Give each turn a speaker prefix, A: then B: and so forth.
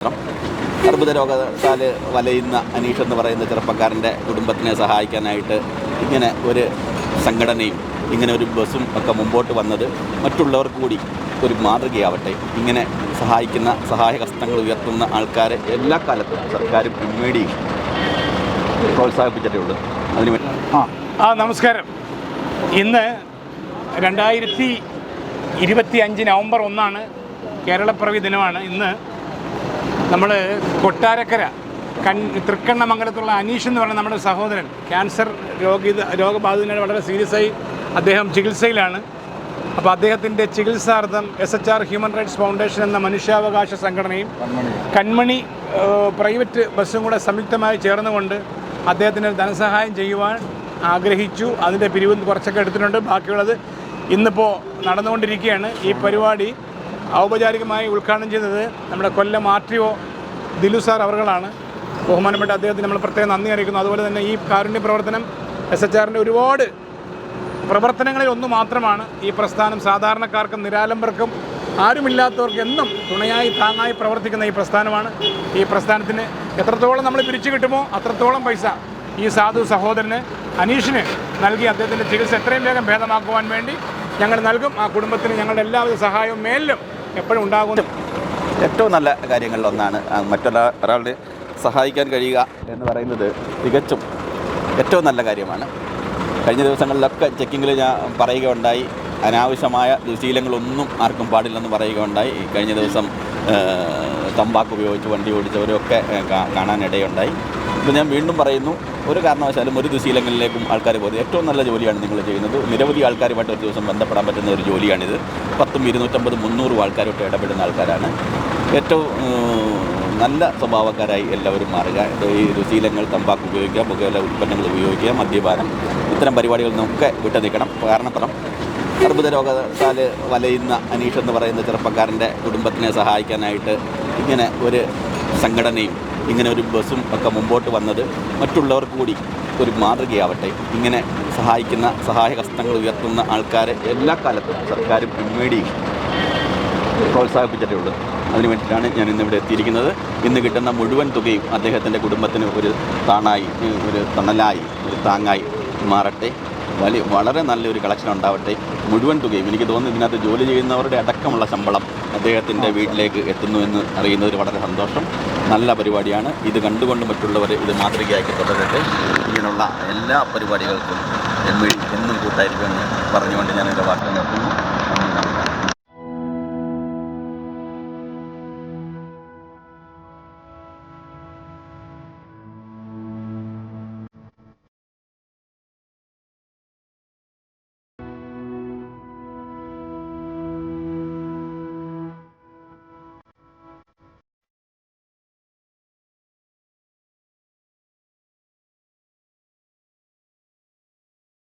A: അർബുദ രോഗത്താൽ വലയുന്ന അനീഷ് എന്ന് പറയുന്ന ചെറുപ്പക്കാരൻ്റെ കുടുംബത്തിനെ സഹായിക്കാനായിട്ട് ഇങ്ങനെ ഒരു സംഘടനയും ഇങ്ങനെ ഒരു ബസ്സും ഒക്കെ മുമ്പോട്ട് വന്നത് മറ്റുള്ളവർക്ക് കൂടി ഒരു മാതൃകയാവട്ടെ. ഇങ്ങനെ സഹായിക്കുന്ന സഹായഹസ്തങ്ങൾ ഉയർത്തുന്ന ആൾക്കാരെ എല്ലാ കാലത്തും സർക്കാരും മീഡിയയും പ്രോത്സാഹിപ്പിച്ചിട്ടേ ഉള്ളൂ. അതിനുവേണ്ടി
B: നമസ്കാരം. ഇന്ന് 2025 നവംബർ 1 കേരളപ്പിറവി ദിനമാണ്. ഇന്ന് നമ്മൾ കൊട്ടാരക്കര തൃക്കണ്ണമംഗലത്തുള്ള അനീഷ് എന്ന് പറയുന്ന നമ്മുടെ സഹോദരൻ ക്യാൻസർ രോഗബാധിതനായിട്ട് വളരെ സീരിയസ് ആയി അദ്ദേഹം ചികിത്സയിലാണ്. അപ്പോൾ അദ്ദേഹത്തിൻ്റെ ചികിത്സാർത്ഥം SHR ഹ്യൂമൻ റൈറ്റ്സ് ഫൗണ്ടേഷൻ എന്ന മനുഷ്യാവകാശ സംഘടനയും കൺമണി പ്രൈവറ്റ് ബസ്സും കൂടെ സംയുക്തമായി ചേർന്നുകൊണ്ട് അദ്ദേഹത്തിന് ധനസഹായം ചെയ്യുവാൻ ആഗ്രഹിച്ചു. അതിൻ്റെ പിരിവ് കുറച്ചൊക്കെ എടുത്തിട്ടുണ്ട്. ബാക്കിയുള്ളത് ഇന്നിപ്പോൾ നടന്നുകൊണ്ടിരിക്കുകയാണ്. ഈ പരിപാടി ഔപചാരികമായി ഉദ്ഘാടനം ചെയ്തത് നമ്മുടെ കൊല്ലം RTO ദിലു സാർ അവർകളാണ്. ബഹുമാനപ്പെട്ട അദ്ദേഹത്തിന് നമ്മൾ പ്രത്യേകം നന്ദി അറിയിക്കുന്നു. അതുപോലെ തന്നെ ഈ കാരുണ്യ പ്രവർത്തനം SHRൻ്റെ ഒരുപാട് പ്രവർത്തനങ്ങളിൽ ഒന്ന് മാത്രമാണ് ഈ പ്രസ്ഥാനം. സാധാരണക്കാർക്കും നിരാലംബർക്കും ആരുമില്ലാത്തവർക്ക് എന്നും തുണയായി താങ്ങായി പ്രവർത്തിക്കുന്ന ഈ പ്രസ്ഥാനമാണ്. ഈ പ്രസ്ഥാനത്തിന് എത്രത്തോളം നമ്മൾ പിരിച്ചു കിട്ടുമോ അത്രത്തോളം പൈസ ഈ സാധു സഹോദരന് അനീഷിന് നൽകി അദ്ദേഹത്തിൻ്റെ ചികിത്സ എത്രയും വേഗം ഭേദമാക്കുവാൻ വേണ്ടി ഞങ്ങൾ നൽകും. ആ കുടുംബത്തിന് ഞങ്ങളുടെ എല്ലാവിധ സഹായവും മേലിലും എപ്പോഴും ഉണ്ടാകും.
A: ഏറ്റവും നല്ല കാര്യങ്ങളിലൊന്നാണ് ഒരാളുടെ സഹായിക്കാൻ കഴിയുക എന്ന് പറയുന്നത് തികച്ചും ഏറ്റവും നല്ല കാര്യമാണ്. കഴിഞ്ഞ ദിവസങ്ങളിലൊക്കെ ചെക്കിങ്ങിൽ ഞാൻ പറയുകയുണ്ടായി, അനാവശ്യമായ ദുശീലങ്ങളൊന്നും ആർക്കും പാടില്ലെന്ന് പറയുകയുണ്ടായി. കഴിഞ്ഞ ദിവസം തമ്പാക്ക് ഉപയോഗിച്ച് വണ്ടി ഓടിച്ചവരൊക്കെ കാണാനിടയുണ്ടായി. ഇപ്പോൾ ഞാൻ വീണ്ടും പറയുന്നു, ഒരു കാരണവശാലും ഒരു ദുശീലങ്ങളിലേക്കും ആൾക്കാർ പോകുന്നത് ഏറ്റവും നല്ല ജോലിയാണ് നിങ്ങൾ ചെയ്യുന്നത്. നിരവധി ആൾക്കാരുമായിട്ട് ഒരു ദിവസം ബന്ധപ്പെടാൻ പറ്റുന്ന ഒരു ജോലിയാണിത്. 10, 250, 300 ആൾക്കാരുമായിട്ട് ഇടപെടുന്ന ആൾക്കാരാണ്. ഏറ്റവും നല്ല സ്വഭാവക്കാരായി എല്ലാവരും മാറുക. ഈ ദുശീലങ്ങൾ, തമ്പാക്ക് ഉപയോഗിക്കുക, പുകയില ഉൽപ്പന്നങ്ങൾ ഉപയോഗിക്കുക, മദ്യപാനം, ഇത്തരം പരിപാടികളിൽ നിന്നൊക്കെ വിട്ടു നിൽക്കണം. കാരണം അർബുദ രോഗത്താൽ വലയുന്ന അനീഷ് എന്ന് പറയുന്ന ചെറുപ്പക്കാരൻ്റെ കുടുംബത്തിനെ സഹായിക്കാനായിട്ട് ഇങ്ങനെ ഒരു സംഘടനയും ഇങ്ങനെ ഒരു ബസ്സും ഒക്കെ മുമ്പോട്ട് വന്നത് മറ്റുള്ളവർക്ക് കൂടി ഒരു മാതൃകയാവട്ടെ. ഇങ്ങനെ സഹായിക്കുന്ന സഹായഹസ്തങ്ങൾ ഉയർത്തുന്ന ആൾക്കാരെ എല്ലാ കാലത്തും സർക്കാരും മീഡിയയും പ്രോത്സാഹിപ്പിച്ചിട്ടേ ഉള്ളൂ. അതിനു വേണ്ടിയിട്ടാണ് ഞാൻ ഇന്നിവിടെ എത്തിയിരിക്കുന്നത്. ഇന്ന് കിട്ടുന്ന മുഴുവൻ തുകയും അദ്ദേഹത്തിൻ്റെ കുടുംബത്തിന് ഒരു താണായി, ഒരു തണലായി, ഒരു താങ്ങായി മാറട്ടെ. വളരെ നല്ലൊരു കളക്ഷൻ ഉണ്ടാവട്ടെ. മുഴുവൻ തുകയും എനിക്ക് തോന്നുന്നു ഇതിനകത്ത് ജോലി ചെയ്യുന്നവരുടെ അടക്കമുള്ള ശമ്പളം അദ്ദേഹത്തിൻ്റെ വീട്ടിലേക്ക് എത്തുന്നു എന്ന് അറിയുന്നതിൽ വളരെ സന്തോഷം. നല്ല പരിപാടിയാണ്. ഇത് കണ്ടുകൊണ്ട് മറ്റുള്ളവർ ഇത് മാതൃകയാക്കി തുടരട്ടെ. ഇങ്ങനെയുള്ള എല്ലാ പരിപാടികൾക്കും എന്നും കൂട്ടായിരിക്കുമെന്ന് പറഞ്ഞുകൊണ്ട് ഞാൻ എൻ്റെ വാക്കുകൾ നിർത്തുന്നു.